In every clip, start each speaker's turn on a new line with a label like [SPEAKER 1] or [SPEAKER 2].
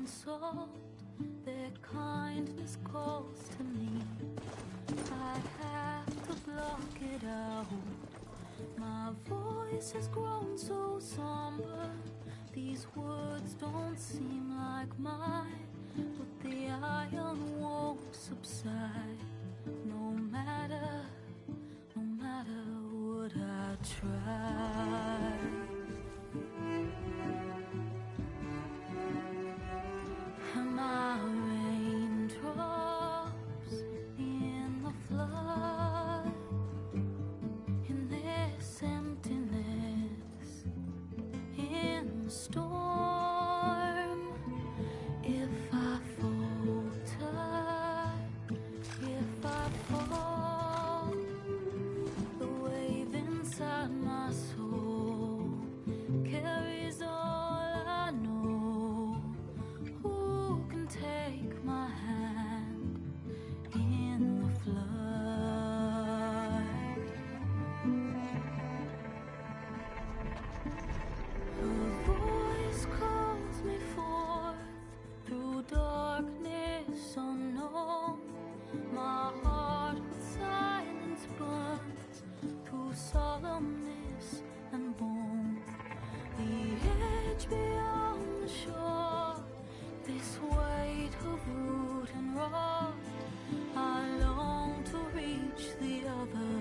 [SPEAKER 1] salt, their kindness calls to me. I have to block it out. My voice has grown so somber. These words don't seem like mine, but the iron won't subside. No matter what I try. My raindrops in the flood, in this emptiness, in the storm. If I falter, if I fall, the wave inside my soul carries all I know. Who can take my hand in the flood? Her voice calls me forth through darkness unknown. My heart with silence burns through solemnness and bone. The edge beyond the shore, this weight of root and rot, I long to reach the other,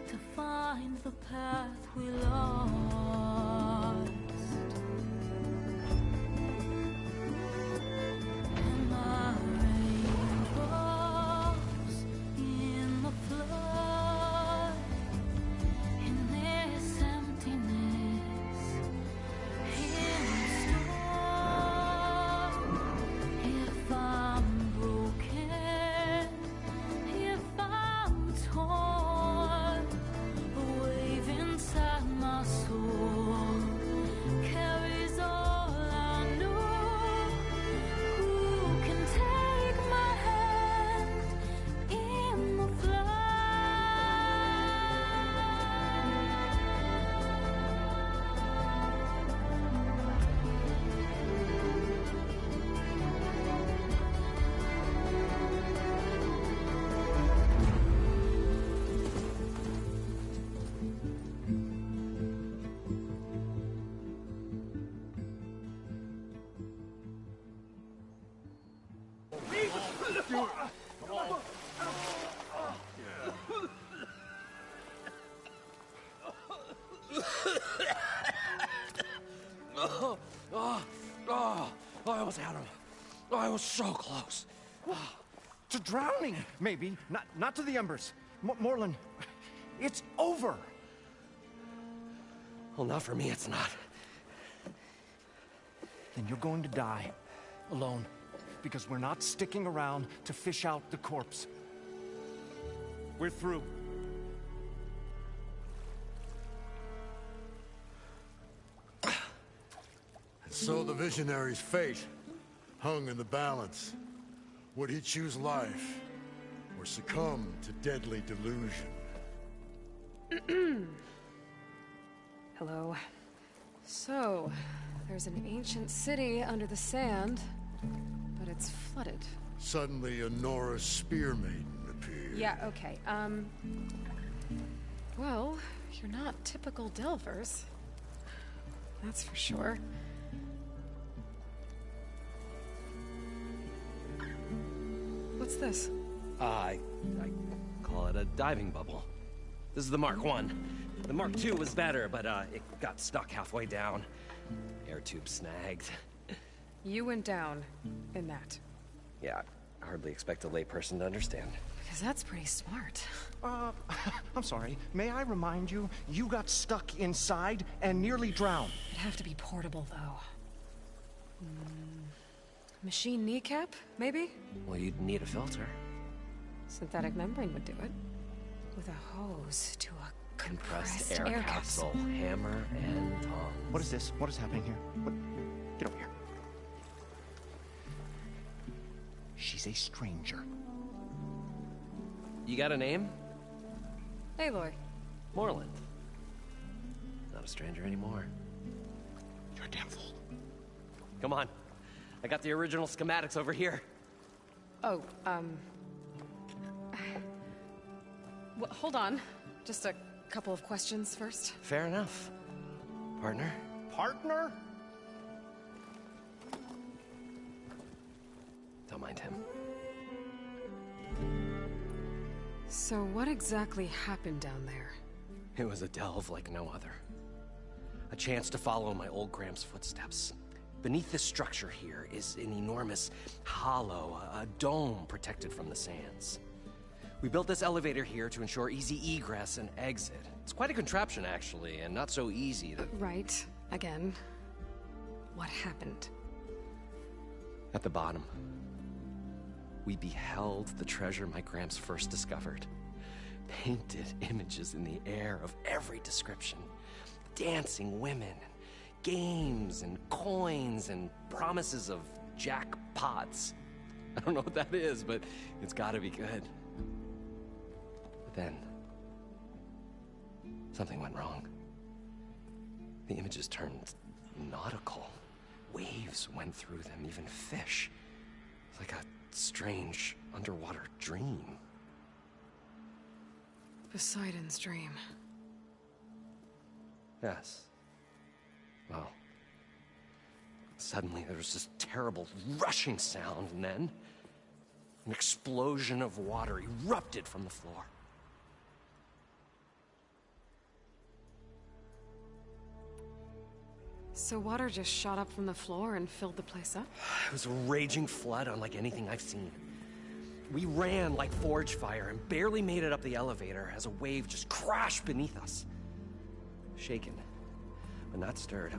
[SPEAKER 1] to find the path we lost. And my raindrops in the flood, in this emptiness, in the storm. If I'm broken, if I'm torn, the wave inside my soul carries all I know. Who can take my hand in the
[SPEAKER 2] I almost had him. I was so close.
[SPEAKER 3] To drowning, maybe. Not to the embers. Morlund, it's over.
[SPEAKER 2] Well, not for me, it's not.
[SPEAKER 3] Then you're going to die. Alone. Because we're not sticking around to fish out the corpse. We're through.
[SPEAKER 4] And so the visionary's fate hung in the balance. Would he choose life or succumb to deadly delusion?
[SPEAKER 5] Hello. So, there's an ancient city under the sand, but it's flooded.
[SPEAKER 4] Suddenly, a Nora spear maiden appeared.
[SPEAKER 5] Yeah, okay. Well, you're not typical Delvers. That's for sure. What's this?
[SPEAKER 2] I call it a diving bubble. This is the Mark I. The Mark II was better, but it got stuck halfway down. Air tube snagged.
[SPEAKER 5] You went down in that.
[SPEAKER 2] Yeah, I hardly expect a layperson to understand.
[SPEAKER 5] Because that's pretty smart.
[SPEAKER 3] I'm sorry. May I remind you, you got stuck inside and nearly drowned.
[SPEAKER 5] It'd have to be portable, though. Machine kneecap, maybe?
[SPEAKER 2] Well, you'd need a filter.
[SPEAKER 5] Synthetic membrane would do it. With a hose to a compressed
[SPEAKER 2] air capsule. Hammer and tongs.
[SPEAKER 3] What is this? What is happening here? What? Get over here. She's a stranger.
[SPEAKER 2] You got a name?
[SPEAKER 5] Aloy.
[SPEAKER 2] Morlund. Not a stranger anymore.
[SPEAKER 3] You're a damn fool.
[SPEAKER 2] Come on. I got the original schematics over here.
[SPEAKER 5] Oh, well, hold on. Just a couple of questions first.
[SPEAKER 2] Fair enough. Partner?
[SPEAKER 3] Partner?
[SPEAKER 2] Don't mind him.
[SPEAKER 5] So what exactly happened down there?
[SPEAKER 2] It was a delve like no other. A chance to follow my old Gramps' footsteps. Beneath this structure here is an enormous hollow, a dome protected from the sands. We built this elevator here to ensure easy egress and exit. It's quite a contraption, actually, and not so easy to...
[SPEAKER 5] Right. Again. What happened?
[SPEAKER 2] At the bottom, we beheld the treasure my Gramps first discovered. Painted images in the air of every description. Dancing women, games and coins and promises of jackpots. I don't know what that is, but it's gotta be good. But then, something went wrong. The images turned nautical. Waves went through them, even fish. It's like a strange underwater dream.
[SPEAKER 5] Poseidon's dream.
[SPEAKER 2] Yes. Well, suddenly there was this terrible rushing sound, and then an explosion of water erupted from the floor.
[SPEAKER 5] So water just shot up from the floor and filled the place up?
[SPEAKER 2] It was a raging flood unlike anything I've seen. We ran like forge fire and barely made it up the elevator as a wave just crashed beneath us. Shaken, but not stirred,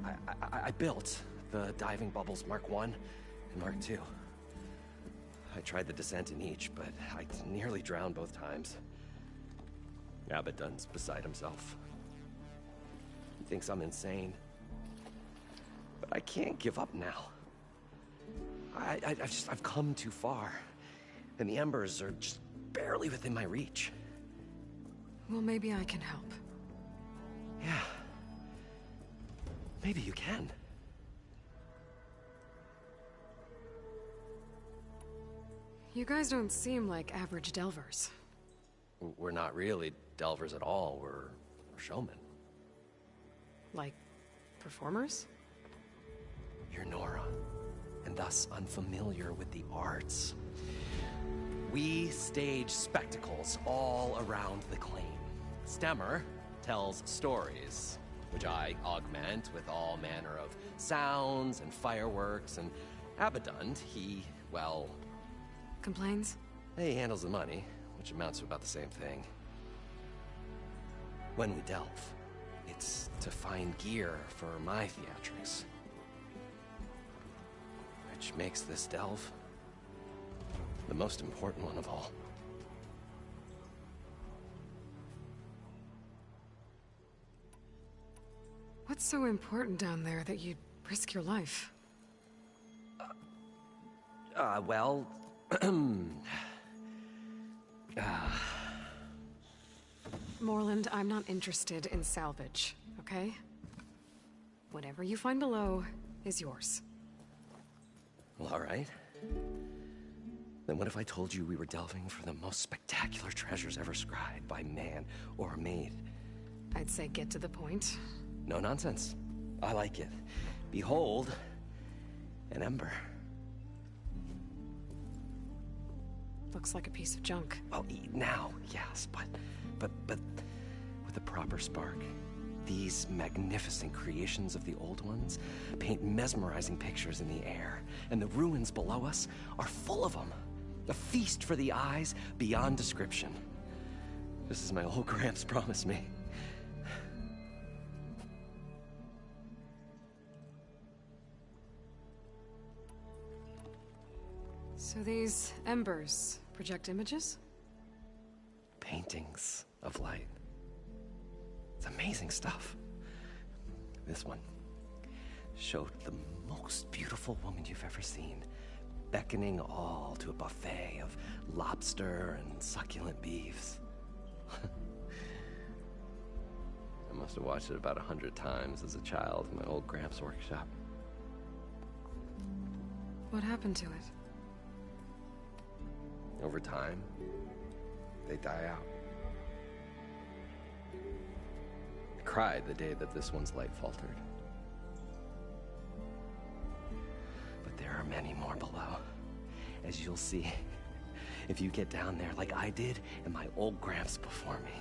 [SPEAKER 2] I built the diving bubbles Mark I and Mark II. I tried the descent in each, but I nearly drowned both times. Abaddon's beside himself. He thinks I'm insane. But I can't give up now. I've come too far. And the embers are just barely within my reach.
[SPEAKER 5] Well, maybe I can help.
[SPEAKER 2] Yeah. Maybe you can.
[SPEAKER 5] You guys don't seem like average delvers.
[SPEAKER 2] We're not really delvers at all. We're showmen.
[SPEAKER 5] Like, performers?
[SPEAKER 2] You're Nora, and thus unfamiliar with the arts. We stage spectacles all around the claim. Stemmer tells stories, which I augment with all manner of sounds and fireworks, and Abaddon, he, well...
[SPEAKER 5] Complains?
[SPEAKER 2] He handles the money, which amounts to about the same thing. When we delve, it's to find gear for my theatrics. Which makes this delve the most important one of all.
[SPEAKER 5] What's so important down there that you'd risk your life?
[SPEAKER 2] Well...
[SPEAKER 5] Morland, I'm not interested in salvage, okay? Whatever you find below is yours.
[SPEAKER 2] Well, all right. Then what if I told you we were delving for the most spectacular treasures ever scribed by man or maid?
[SPEAKER 5] I'd say get to the point.
[SPEAKER 2] No nonsense. I like it. Behold, an ember.
[SPEAKER 5] Looks like a piece of junk.
[SPEAKER 2] Well, now, yes, but with a proper spark. These magnificent creations of the old ones paint mesmerizing pictures in the air, and the ruins below us are full of them. A feast for the eyes beyond description. Just as my old Gramps promised me.
[SPEAKER 5] So these embers project images?
[SPEAKER 2] Paintings of light. It's amazing stuff. This one showed the most beautiful woman you've ever seen, beckoning all to a buffet of lobster and succulent beefs. I must have watched it about 100 times as a child in my old Gramps' workshop.
[SPEAKER 5] What happened to it?
[SPEAKER 2] Over time, they die out. I cried the day that this one's light faltered. But there are many more below, as you'll see if you get down there like I did and my old Gramps before me.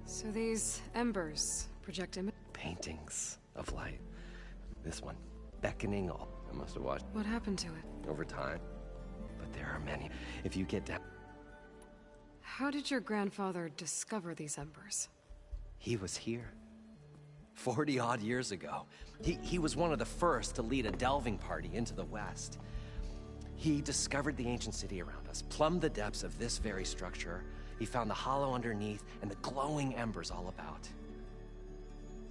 [SPEAKER 5] So these embers project
[SPEAKER 2] Paintings of light. This one, beckoning all. I must have watched
[SPEAKER 5] What happened to it?
[SPEAKER 2] over time. But there are many. If you get down...
[SPEAKER 5] How did your grandfather discover these embers?
[SPEAKER 2] He was here. 40-odd years ago. He was one of the first to lead a delving party into the West. He discovered the ancient city around us, plumbed the depths of this very structure. He found the hollow underneath and the glowing embers all about.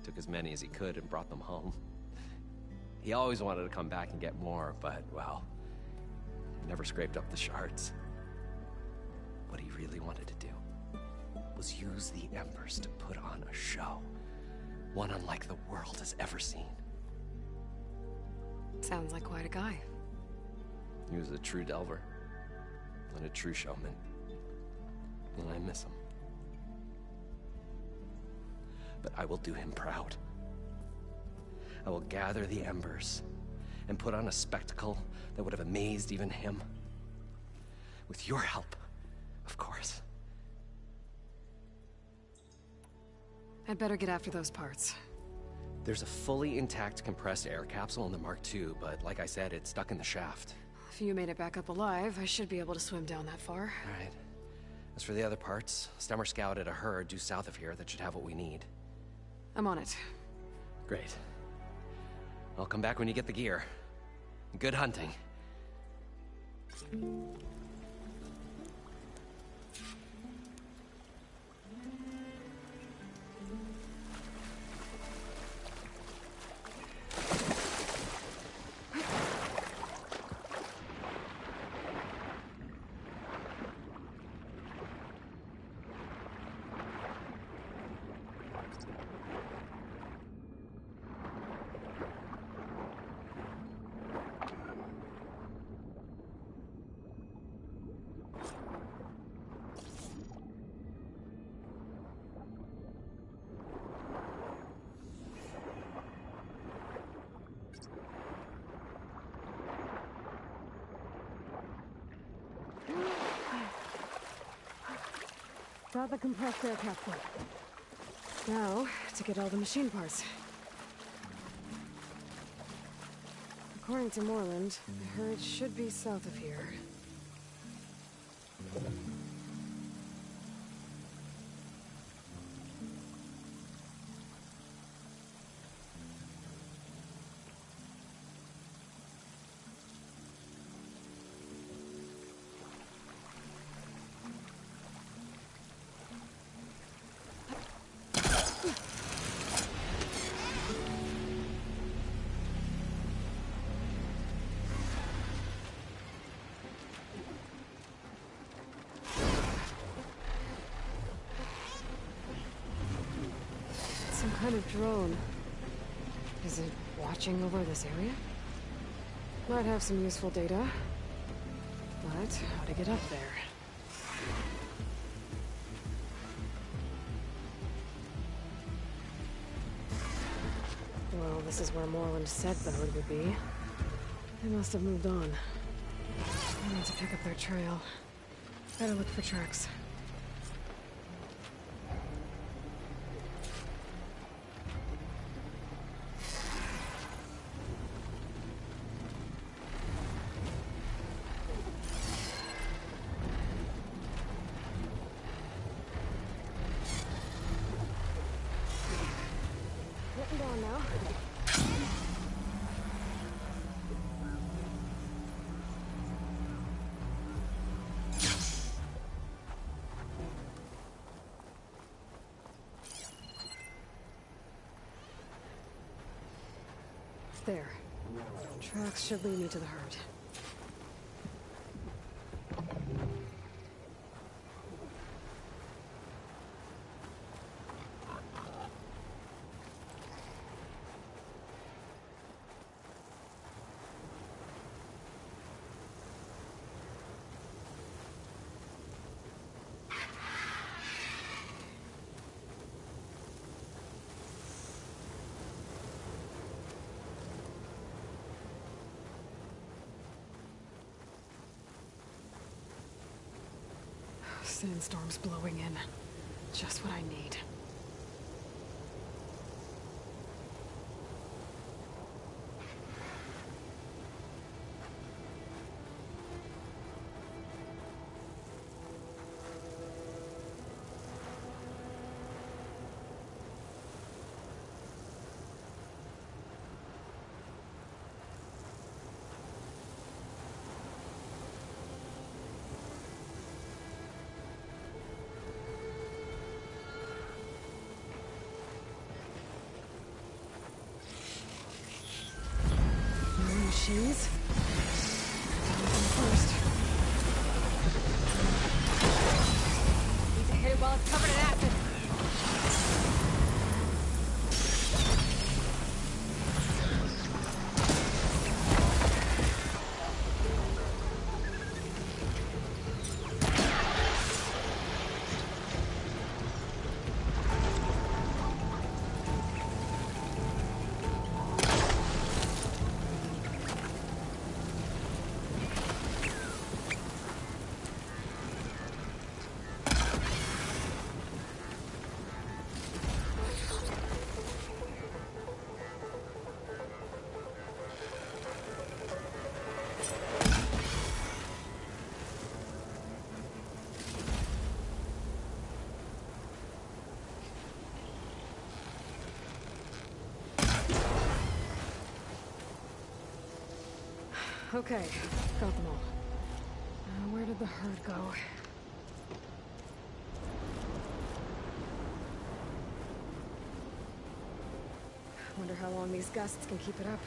[SPEAKER 2] Took as many as he could and brought them home. He always wanted to come back and get more, but, well, never scraped up the shards. What he really wanted to do was use the embers to put on a show. One unlike the world has ever seen.
[SPEAKER 5] Sounds like quite a guy.
[SPEAKER 2] He was a true delver and a true showman. And I miss him. But I will do him proud. I will gather the embers and put on a spectacle that would have amazed even him. With your help, of course.
[SPEAKER 5] I'd better get after those parts.
[SPEAKER 2] There's a fully intact compressed air capsule in the Mark II, but like I said, it's stuck in the shaft.
[SPEAKER 5] If you made it back up alive, I should be able to swim down that far.
[SPEAKER 2] All right. As for the other parts, Stemmer scouted a herd due south of here that should have what we need.
[SPEAKER 5] I'm on it.
[SPEAKER 2] Great. I'll come back when you get the gear. Good hunting.
[SPEAKER 5] Got the compressed air capsule. Now, to get all the machine parts. According to Moreland, the herd should be south of here. Some kind of drone. Is it watching over this area? Might have some useful data. But how to get up there? Well, this is where Moreland said the herd would be. They must have moved on. I need to pick up their trail. Better look for tracks. Getting down now. There. Tracks should lead me to the herd. Sandstorm's blowing in. Just what I need. Machines? First.
[SPEAKER 6] Need to hit it while it's covered in acid.
[SPEAKER 5] Okay, got them all. Where did the herd go? Wonder how long these gusts can keep it up.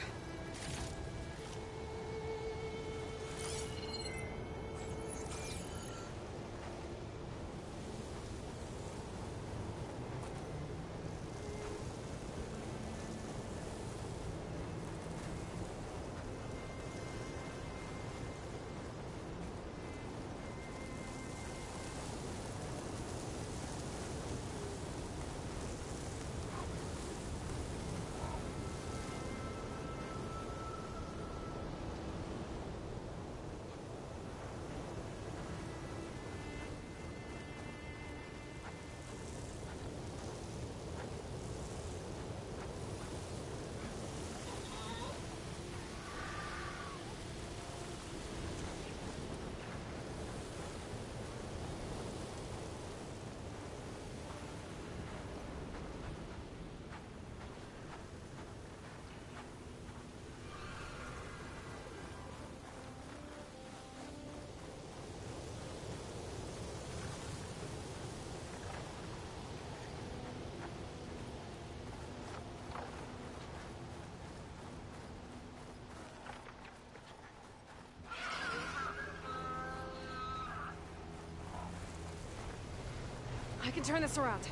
[SPEAKER 5] I can turn this around.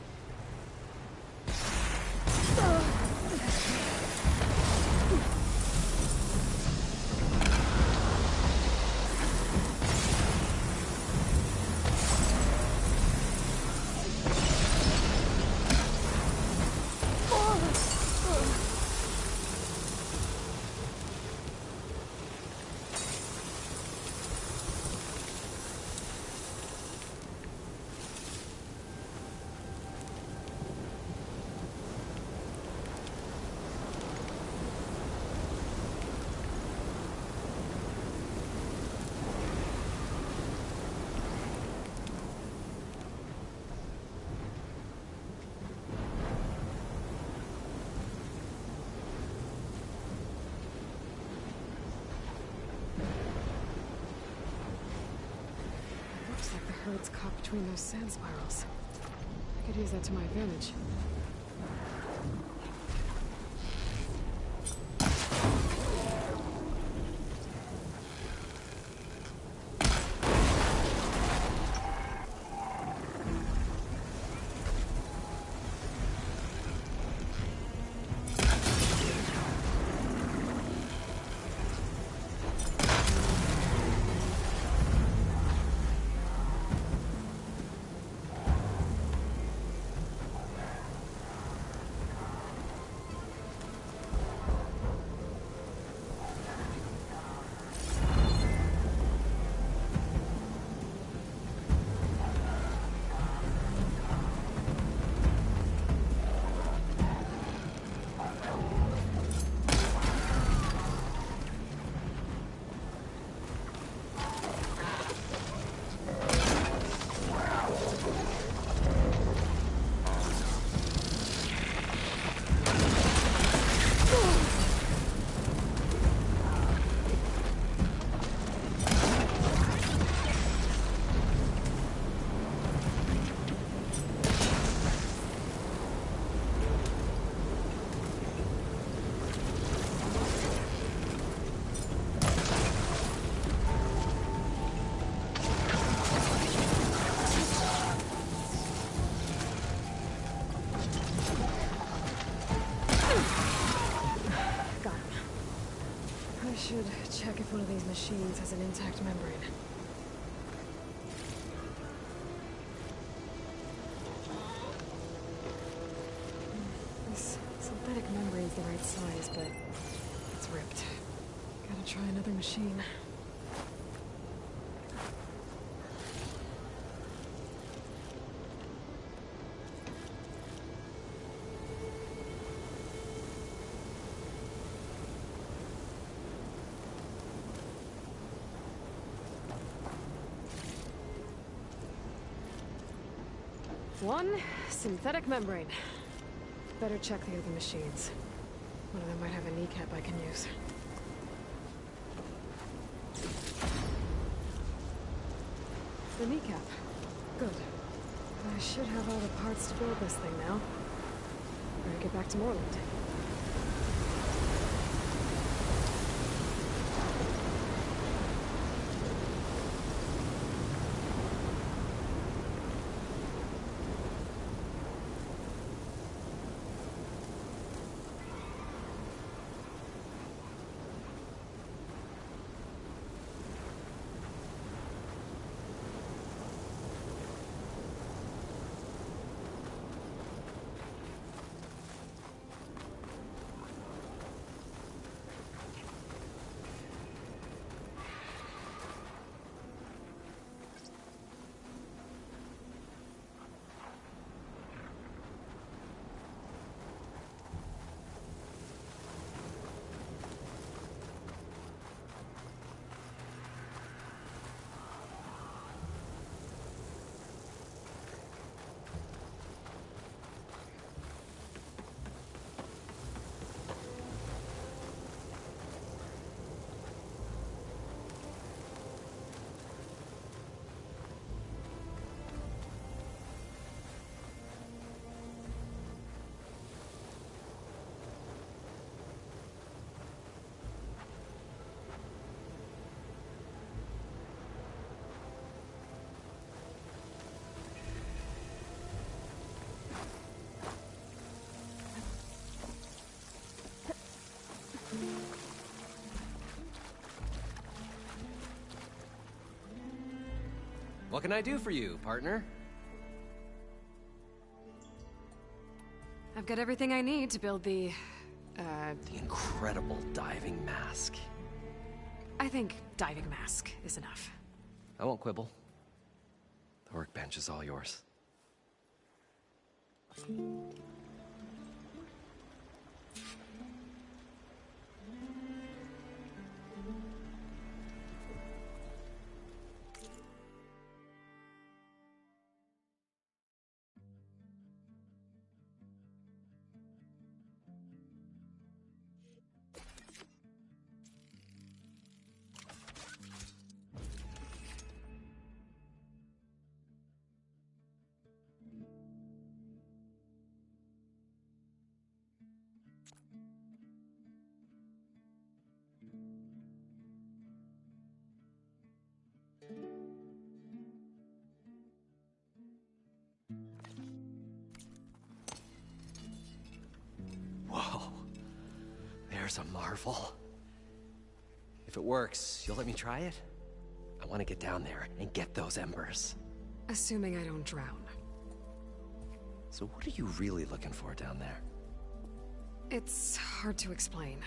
[SPEAKER 5] Looks like the herd's caught between those sand spirals. I could use that to my advantage. if one of these machines has an intact membrane. This synthetic membrane's the right size, but it's ripped. Gotta try another machine. One synthetic membrane. Better check the other machines. One of them might have a kneecap I can use. The kneecap. Good. I should have all the parts to build this thing now. Better get back to Morland.
[SPEAKER 2] What can I do for you, partner?
[SPEAKER 5] I've got everything I need to build the
[SPEAKER 2] incredible diving mask.
[SPEAKER 5] I think diving mask is enough.
[SPEAKER 2] I won't quibble. The workbench is all yours. Whoa. There's a marvel. If it works, you'll let me try it? I want to get down there and get those embers.
[SPEAKER 5] Assuming I don't drown.
[SPEAKER 2] So what are you really looking for down there?
[SPEAKER 5] It's hard to explain.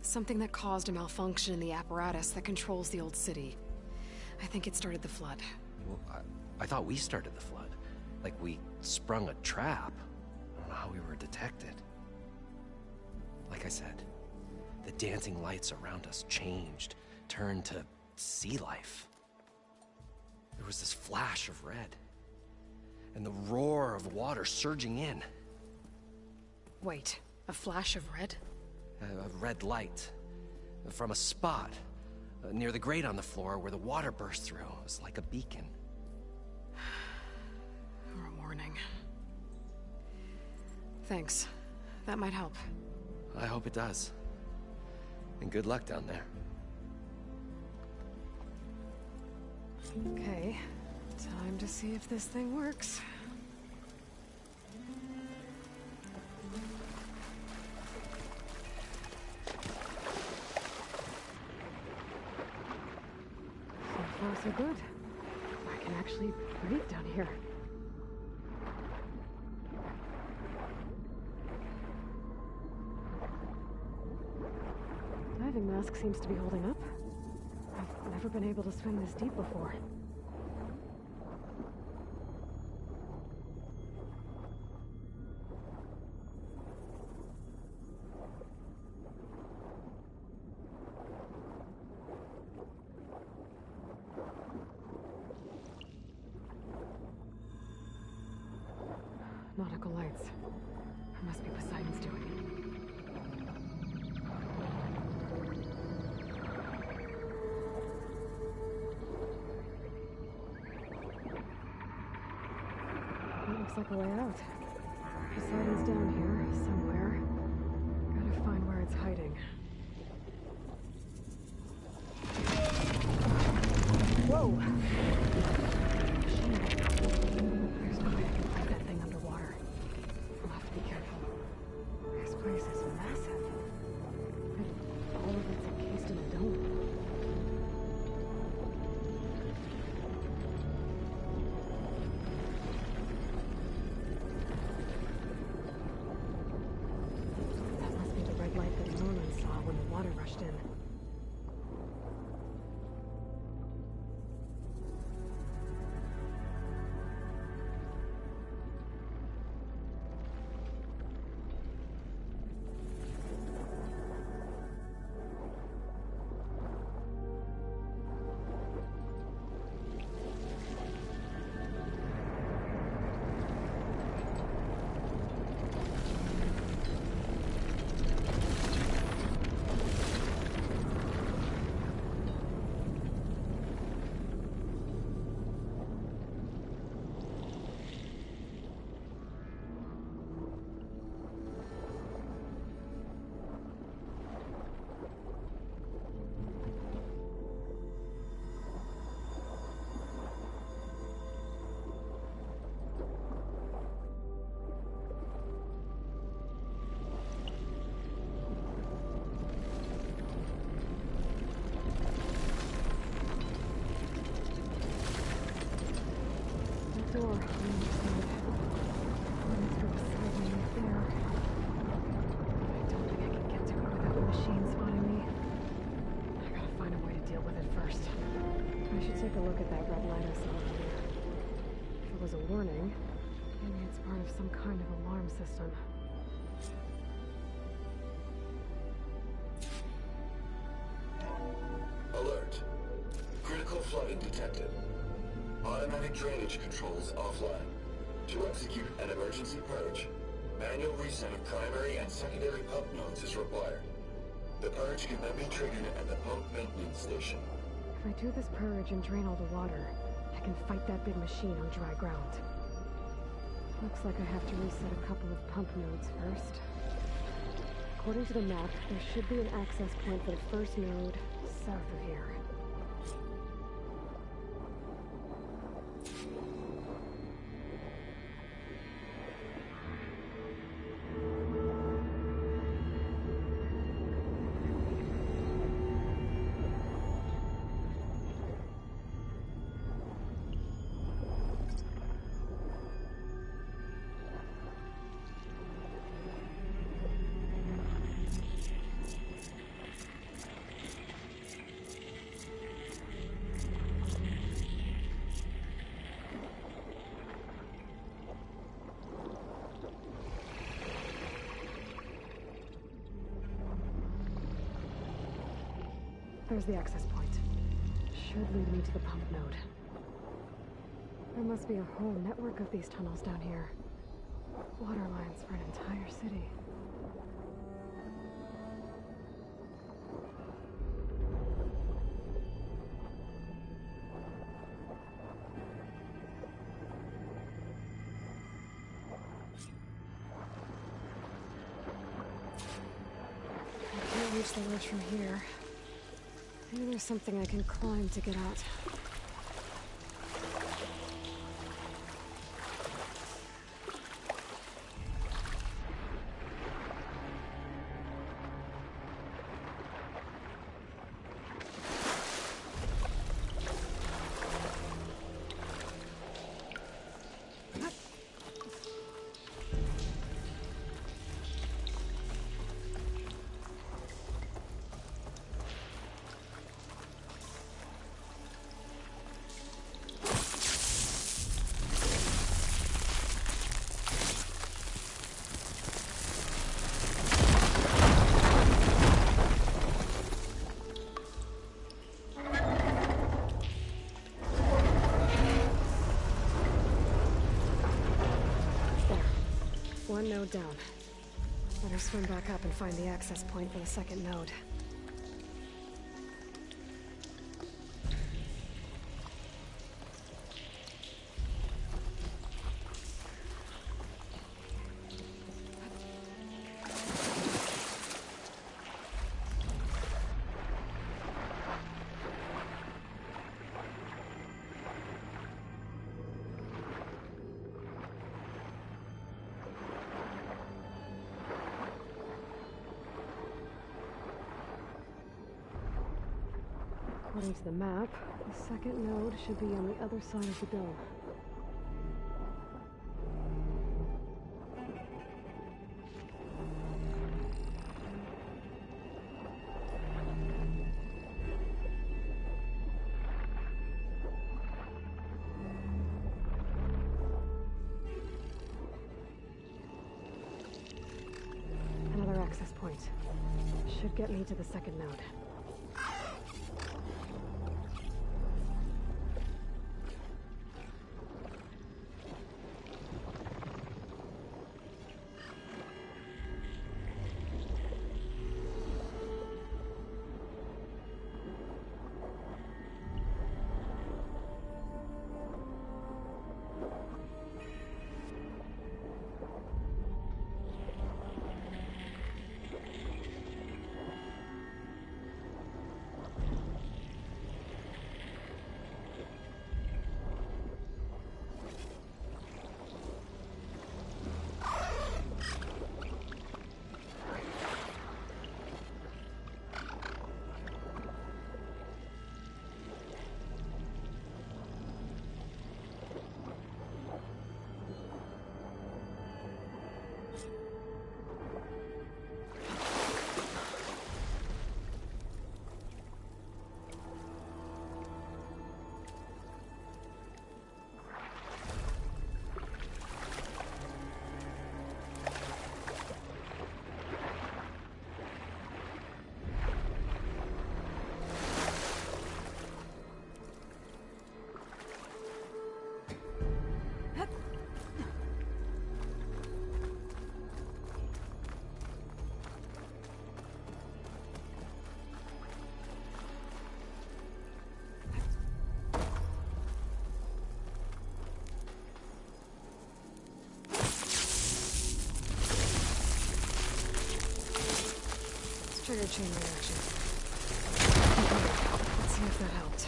[SPEAKER 5] Something that caused a malfunction in the apparatus that controls the old city. I think it started the flood.
[SPEAKER 2] Well, I thought we started the flood. Like we sprung a trap. I don't know how we were detected. Like I said, the dancing lights around us changed, turned to sea life. There was this flash of red, and the roar of water surging in.
[SPEAKER 5] Wait, a flash of red?
[SPEAKER 2] A red light from a spot near the grate on the floor where the water burst through. It was like a beacon.
[SPEAKER 5] Or a warning. Thanks. That might help.
[SPEAKER 2] I hope it does. And good luck down there.
[SPEAKER 5] Okay, time to see if this thing works. so good. I can actually breathe down here. Diving mask seems to be holding up. I've never been able to swim this deep before. Nautical lights. It must be Poseidon's doing. That looks like a way out. Poseidon's down here, somewhere. Gotta find where it's hiding. Whoa! There's no way I can fight that thing underwater. I'll have to be careful. This place is massive. And all of it's encased in a dome. That must be the red light that Norman saw when the water rushed in. Door on the other side. Running through the side lane right there. I don't think I can get to it without the machine spotting me. I gotta find a way to deal with it first. I should take a look at that red light I saw earlier. If it was a warning, maybe it's part of some kind of alarm system.
[SPEAKER 7] Alert. Critical flooding detected. Automatic drainage controls offline. To execute an emergency purge, manual reset of primary and secondary pump nodes is required. The purge can then be triggered at the pump maintenance station.
[SPEAKER 5] If I do this purge and drain all the water, I can fight that big machine on dry ground. Looks like I have to reset a couple of pump nodes first. According to the map, there should be an access point for the first node south of here. There's the access point. Should lead me to the pump node. There must be a whole network of these tunnels down here. Water lines for an entire city. I can't reach the ledge from here. Maybe there's something I can climb to get out. One node down. Better swim back up and find the access point for the second node. According to the map, the second node should be on the other side of the dome. Another access point. Should get me to the second node. Trigger chain reaction. Let's see if that helped.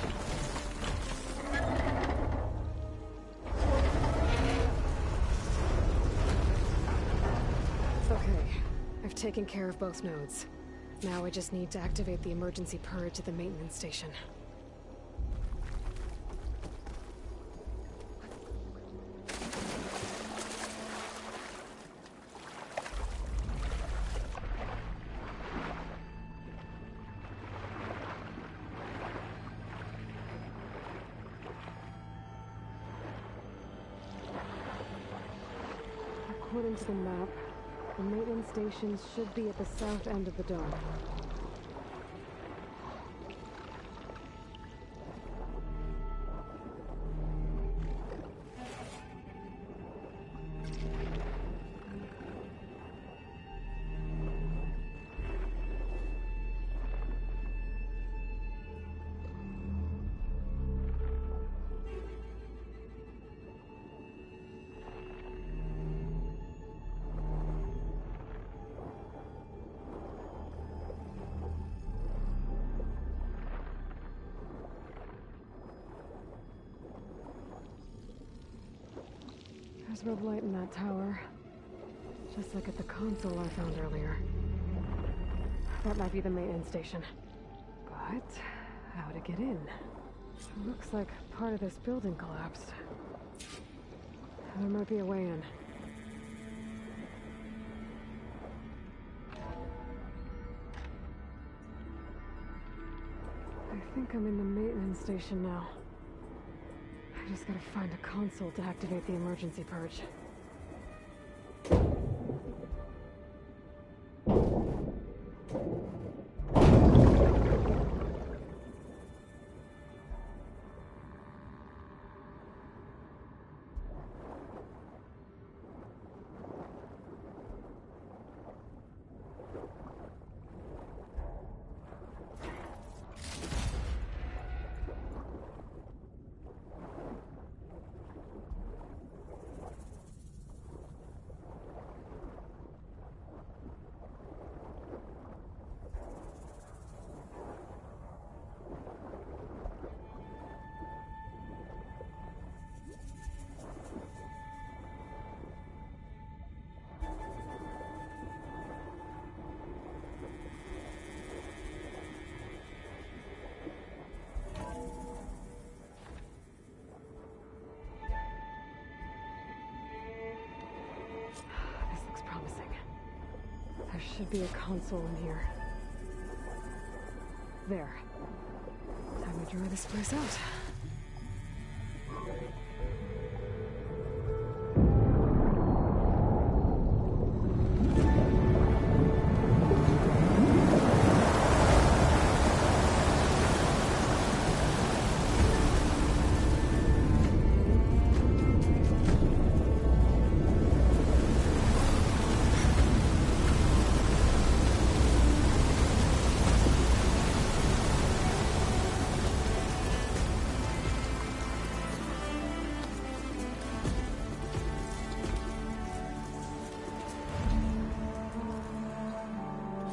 [SPEAKER 5] Okay, I've taken care of both nodes. Now I just need to activate the emergency purge at the maintenance station. According to the map, the maintenance stations should be at the south end of the dome. There's red light in that tower. Just like at the console I found earlier. That might be the maintenance station. But how to get in? It looks like part of this building collapsed. There might be a way in. I think I'm in the maintenance station now. I just gotta find a console to activate the emergency purge. There should be a console in here. There. Time to dry this place out.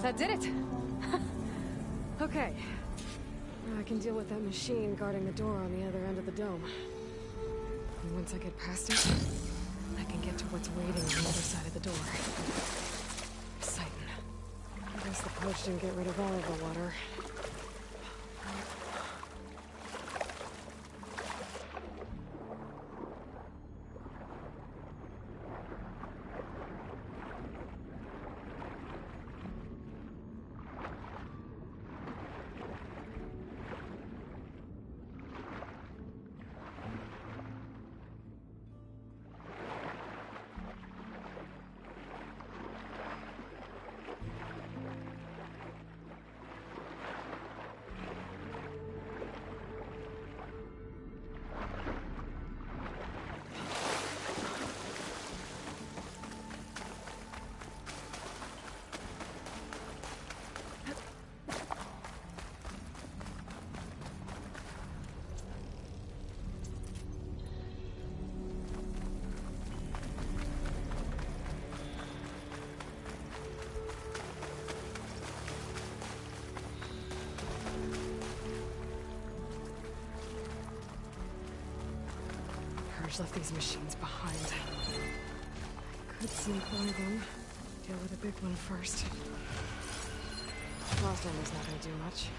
[SPEAKER 5] That did it! Okay. Now I can deal with that machine guarding the door on the other end of the dome. And once I get past it, I can get to what's waiting on the other side of the door. Poseidon. I guess the purge didn't get rid of all of the water. Left these machines behind. I could sneak by them. Deal with the big one first. Last one was not gonna do much.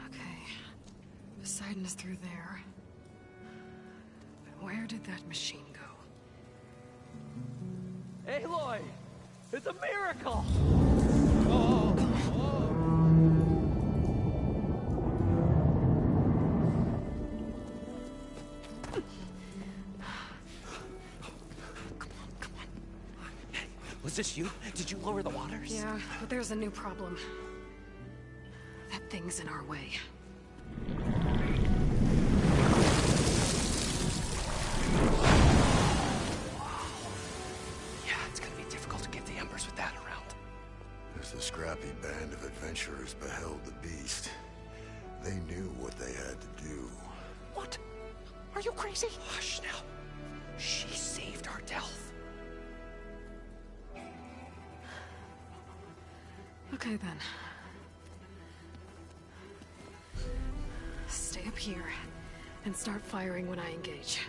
[SPEAKER 5] Okay. Poseidon is through there. But where did that machine go?
[SPEAKER 3] Aloy! It's a miracle!
[SPEAKER 2] Was this you? Did you lower the waters?
[SPEAKER 5] Yeah, but there's a new problem. That thing's in our way.
[SPEAKER 2] Yeah, it's gonna be difficult to get the Embers with that around.
[SPEAKER 4] As the scrappy band of adventurers beheld the beast, they knew what they had to do.
[SPEAKER 2] What? Are you crazy? Hush now. She saved our Delph.
[SPEAKER 5] Okay then. Stay up here and start firing when I engage.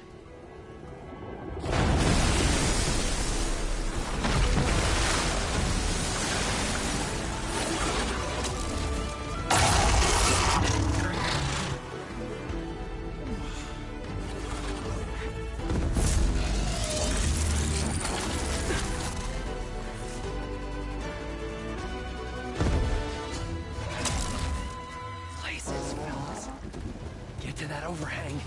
[SPEAKER 2] Places, fellas. Get to that overhang.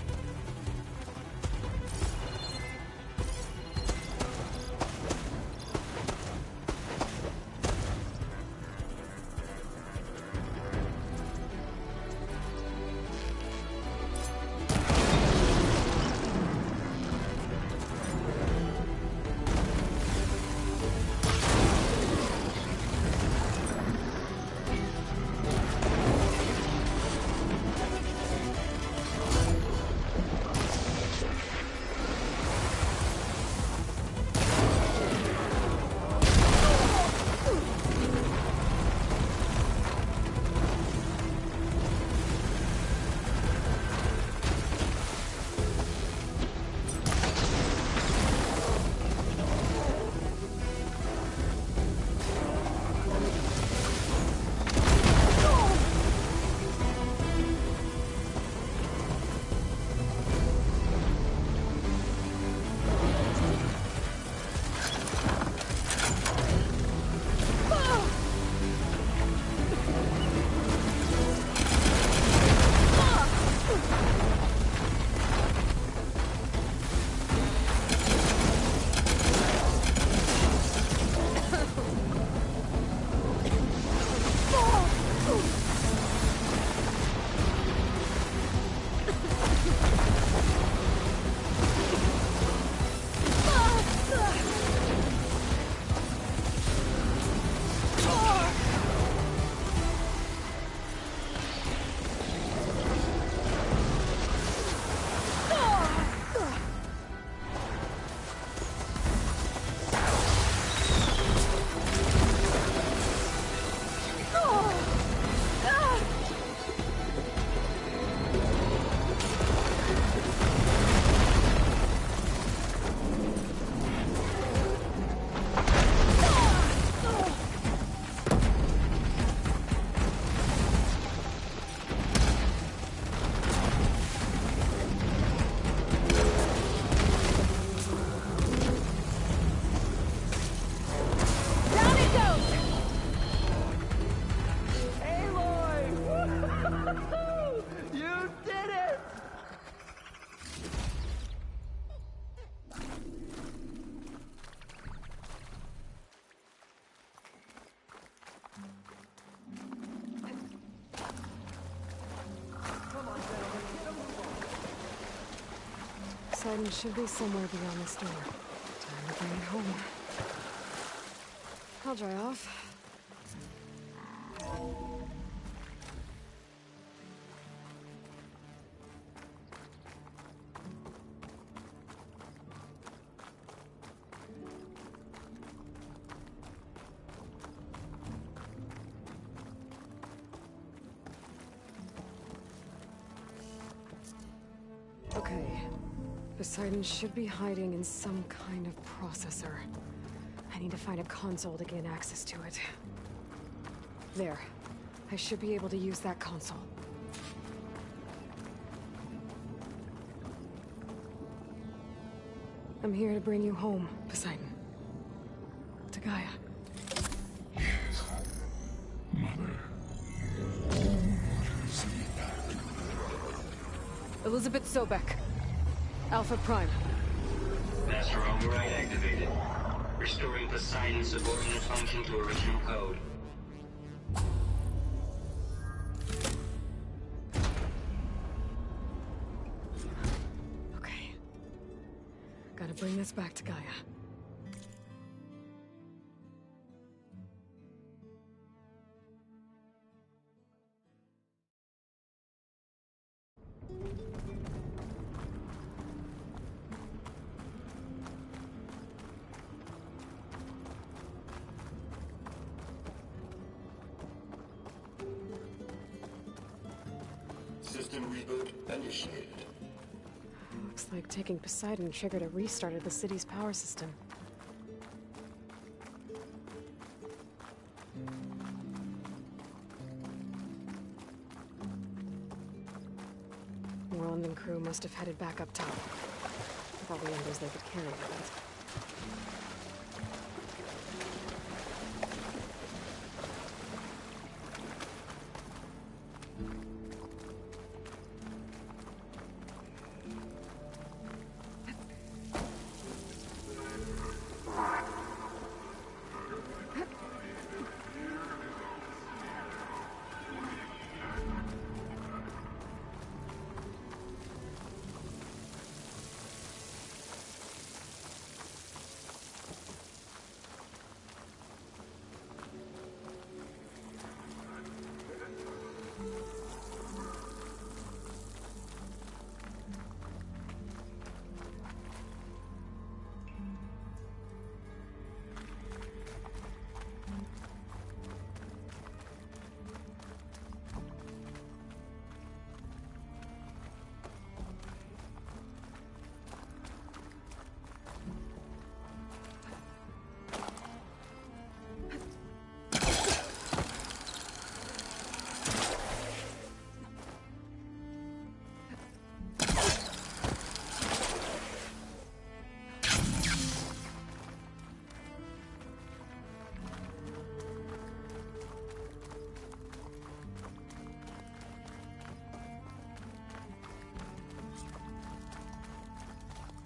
[SPEAKER 5] Poseidon should be somewhere beyond this door. Time to bring it home. I'll dry off. Okay. Poseidon should be hiding in some kind of processor. I need to find a console to gain access to it. There. I should be able to use that console. I'm here to bring you home, Poseidon. To Gaia. Elizabeth Sobek. Alpha Prime.
[SPEAKER 8] Master override activated. Restoring Poseidon's subordinate function to original code.
[SPEAKER 5] Okay. Gotta bring this back to Gaia.
[SPEAKER 7] System reboot initiated.
[SPEAKER 5] Looks like taking Poseidon triggered a restart of the city's power system. Moreland and crew must have headed back up top. With all the embers they could carry, I bet.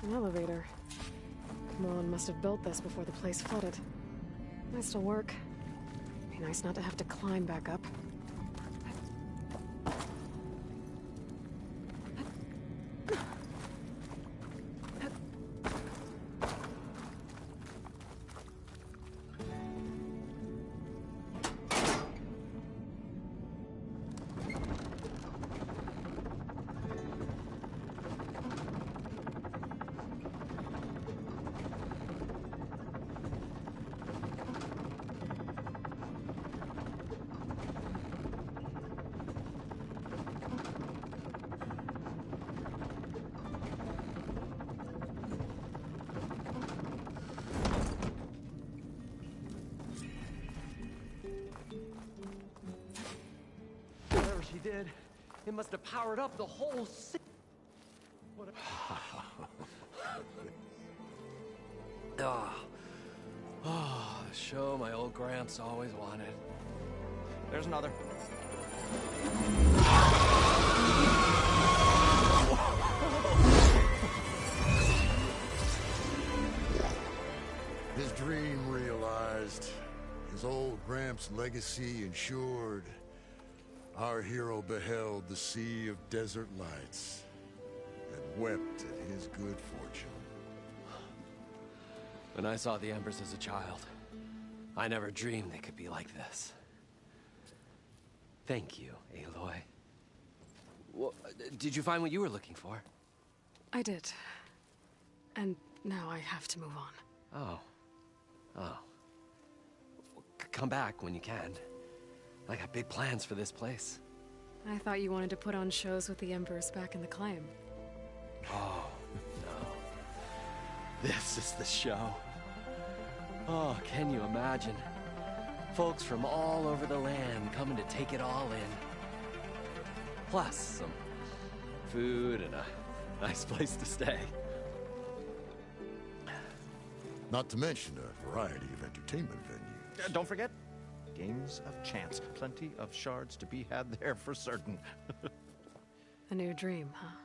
[SPEAKER 5] An elevator. Moreland must have built this before the place flooded. Might still work. Be nice not to have to climb back up.
[SPEAKER 2] Whatever she did, it must have powered up the whole city. What a... the show my old Gramps always wanted.
[SPEAKER 3] There's another.
[SPEAKER 4] His dream realized. His old Gramps' legacy ensured. Our hero beheld the sea of desert lights. And wept at his good fortune.
[SPEAKER 2] When I saw the Embers as a child, I never dreamed they could be like this. Thank you, Aloy. Well, did you find what you were looking for?
[SPEAKER 5] I did. And now I have to move on.
[SPEAKER 2] Oh. Oh. Come back when you can. I got big plans for this place.
[SPEAKER 5] I thought you wanted to put on shows with the Embers back in the Claim.
[SPEAKER 2] Oh, no. This is the show. Oh, can you imagine? Folks from all over the land coming to take it all in. Plus, some food and a nice place to stay.
[SPEAKER 4] Not to mention a variety of entertainment venues.
[SPEAKER 3] Don't forget, games of chance. Plenty of shards to be had there for certain.
[SPEAKER 5] A new dream, huh?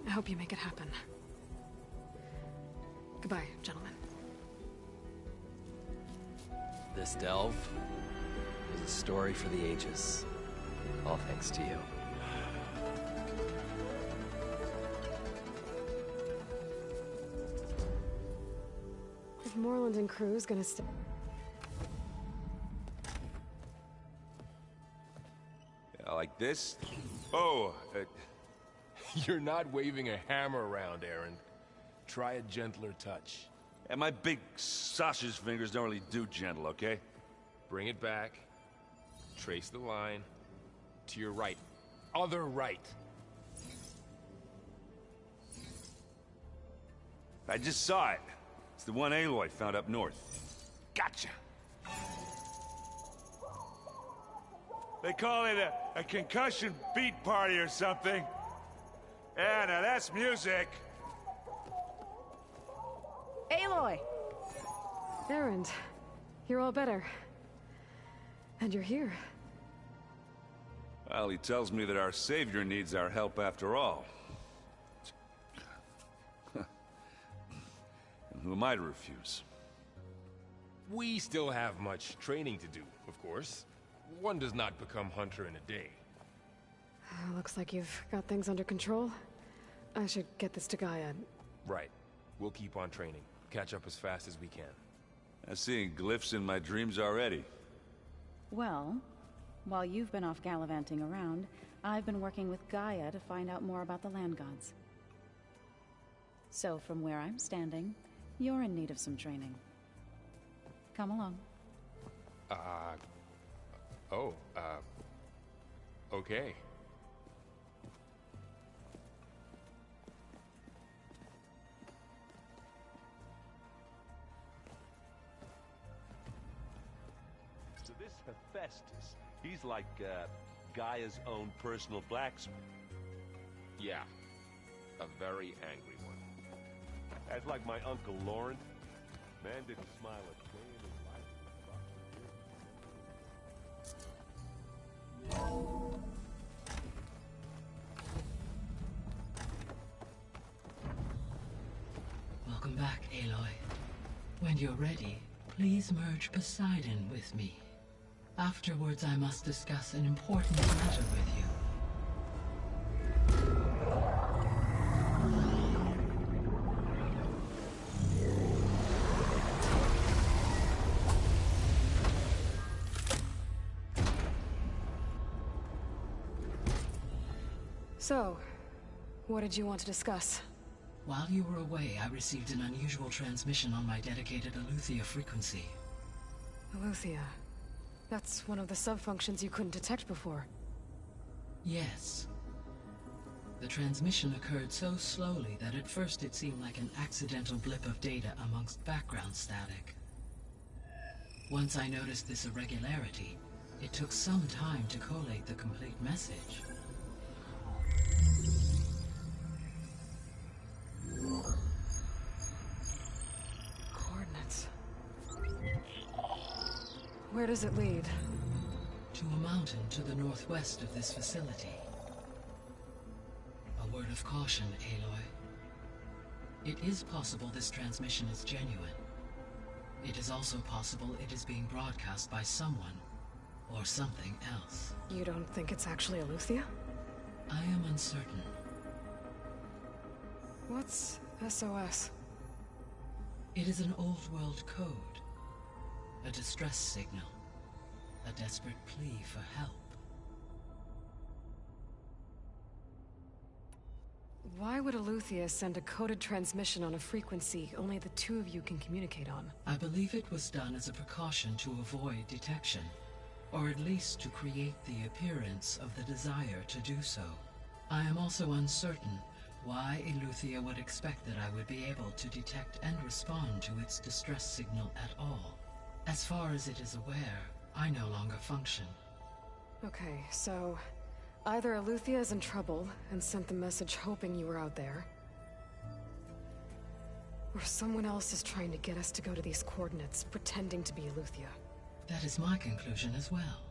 [SPEAKER 5] I hope you make it happen. Goodbye, gentlemen.
[SPEAKER 2] This delve is a story for the ages. All thanks to you.
[SPEAKER 5] If Moreland and crew's gonna stay...
[SPEAKER 9] Like this? Oh, you're not waving a hammer around, Aaron. Try a gentler touch.
[SPEAKER 10] And my big sausage fingers don't really do gentle, okay?
[SPEAKER 9] Bring it back. Trace the line. To your right. Other right.
[SPEAKER 10] I just saw it. It's the one Aloy found up north.
[SPEAKER 9] Gotcha.
[SPEAKER 10] They call it a concussion beat party or something. Yeah, now that's music.
[SPEAKER 6] Aloy!
[SPEAKER 5] Erend, you're all better. And you're here.
[SPEAKER 10] Well, he tells me that our savior needs our help after all. And who am I to refuse?
[SPEAKER 9] We still have much training to do, of course. One does not become hunter in a day.
[SPEAKER 5] Looks like you've got things under control. I should get this to Gaia.
[SPEAKER 9] Right. We'll keep on training. Catch up as fast as we can.
[SPEAKER 10] I'm seeing glyphs in my dreams already.
[SPEAKER 11] Well, while you've been off gallivanting around, I've been working with Gaia to find out more about the land gods. So from where I'm standing, you're in need of some training. Come along.
[SPEAKER 9] Okay.
[SPEAKER 12] So this Hephaestus, he's like, Gaia's own personal blacksmith.
[SPEAKER 9] Yeah. A very angry one.
[SPEAKER 12] That's like my Uncle Laurent. Man didn't smile a day in his life.
[SPEAKER 13] Welcome back, Aloy. When you're ready, please merge Poseidon with me. Afterwards, I must discuss an important matter with you.
[SPEAKER 5] So, what did you want to discuss?
[SPEAKER 13] While you were away, I received an unusual transmission on my dedicated Aletheia frequency.
[SPEAKER 5] Aletheia. That's one of the sub-functions you couldn't detect before.
[SPEAKER 13] Yes. The transmission occurred so slowly that at first it seemed like an accidental blip of data amongst background static. Once I noticed this irregularity, it took some time to collate the complete message.
[SPEAKER 5] Coordinates. Where does it lead?
[SPEAKER 13] To a mountain to the northwest of this facility. A word of caution, Aloy. It is possible this transmission is genuine. It is also possible it is being broadcast by someone or something else.
[SPEAKER 5] You don't think it's actually Aletheia?
[SPEAKER 13] I am uncertain.
[SPEAKER 5] What's SOS?
[SPEAKER 13] It is an old-world code. A distress signal. A desperate plea for help.
[SPEAKER 5] Why would Eleuthia send a coded transmission on a frequency only the two of you can communicate on?
[SPEAKER 13] I believe it was done as a precaution to avoid detection, or at least to create the appearance of the desire to do so. I am also uncertain why Eleuthia would expect that I would be able to detect and respond to its distress signal at all. As far as it is aware, I no longer function.
[SPEAKER 5] Okay, so either Eleuthia is in trouble and sent the message hoping you were out there, or someone else is trying to get us to go to these coordinates, pretending to be Eleuthia.
[SPEAKER 13] That is my conclusion as well.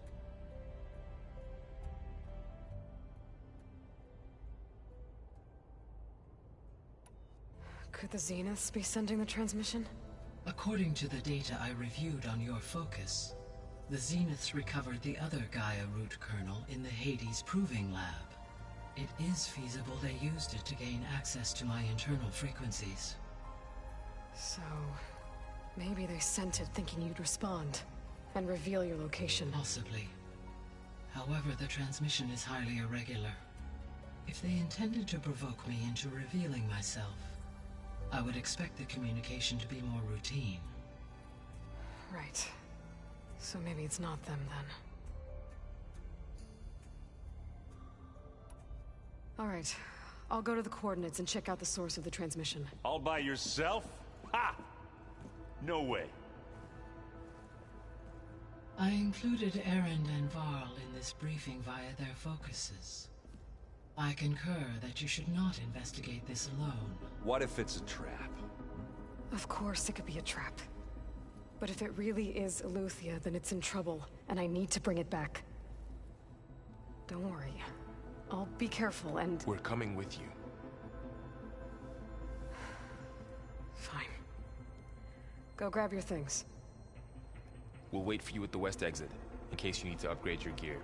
[SPEAKER 5] Could the Zeniths be sending the transmission?
[SPEAKER 13] According to the data I reviewed on your focus, the Zeniths recovered the other Gaia root kernel in the Hades Proving Lab. It is feasible they used it to gain access to my internal frequencies.
[SPEAKER 5] So, maybe they sent it thinking you'd respond, and reveal your location.
[SPEAKER 13] Possibly. However, the transmission is highly irregular. If they intended to provoke me into revealing myself, I would expect the communication to be more routine.
[SPEAKER 5] Right. So maybe it's not them, then. Alright. I'll go to the coordinates and check out the source of the transmission.
[SPEAKER 12] All by yourself? Ha! No way.
[SPEAKER 13] I included Erend and Varl in this briefing via their focuses. I concur that you should not investigate this alone.
[SPEAKER 9] What if it's a trap?
[SPEAKER 5] Of course it could be a trap. But if it really is Eleuthia, then it's in trouble, and I need to bring it back. Don't worry. I'll be careful and...
[SPEAKER 9] We're coming with you.
[SPEAKER 5] Fine. Go grab your things.
[SPEAKER 9] We'll wait for you at the west exit, in case you need to upgrade your gear.